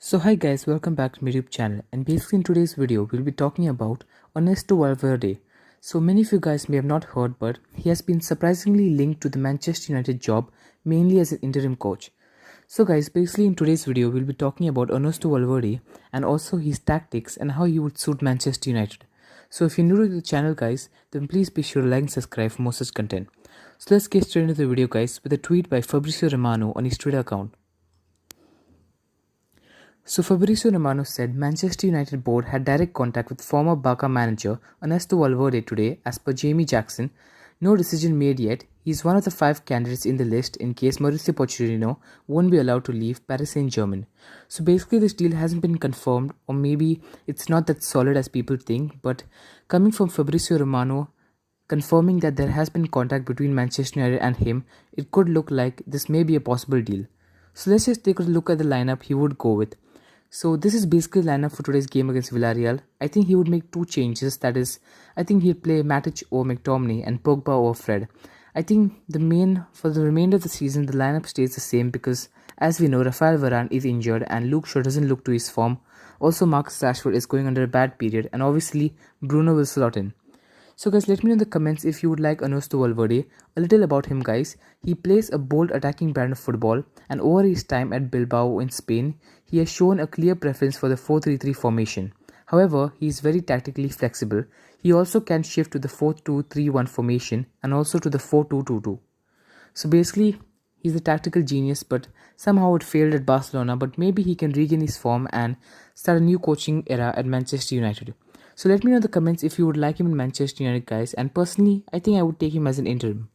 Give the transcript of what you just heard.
So hi guys, welcome back to my YouTube channel, and basically in today's video we'll be talking about Ernesto Valverde. So many of you guys may have not heard, but he has been surprisingly linked to the Manchester United job, mainly as an interim coach. So guys, basically in today's video we'll be talking about Ernesto Valverde and also his tactics and how he would suit Manchester United. So if you're new to the channel guys, then please be sure to like and subscribe for more such content. So let's get straight into the video guys with a tweet by Fabrizio Romano on his Twitter account. So Fabrizio Romano said Manchester United board had direct contact with former Barca manager Ernesto Valverde today. As per Jamie Jackson, no decision made yet. He is one of the 5 candidates in the list in case Mauricio Pochettino won't be allowed to leave Paris Saint-Germain. So basically this deal hasn't been confirmed, or maybe it's not that solid as people think, but coming from Fabrizio Romano confirming that there has been contact between Manchester United and him, it could look like this may be a possible deal. So let's just take a look at the lineup he would go with. So this is basically the lineup for today's game against Villarreal. I think he would make 2 changes. That is, I think he'd play Matic over McTominay and Pogba over Fred. I think for the remainder of the season the lineup stays the same because as we know Rafael Varane is injured and Luke Shaw doesn't look to his form. Also Marcus Rashford is going under a bad period and obviously Bruno will slot in. So guys, let me know in the comments if you would like Ernesto Valverde. A little about him guys. He plays a bold attacking brand of football, and over his time at Bilbao in Spain, he has shown a clear preference for the 4-3-3 formation. However, he is very tactically flexible. He also can shift to the 4-2-3-1 formation and also to the 4-2-2-2. So basically, he's a tactical genius, but somehow it failed at Barcelona, but maybe he can regain his form and start a new coaching era at Manchester United. So let me know in the comments if you would like him in Manchester United guys, and personally, I think I would take him as an interim.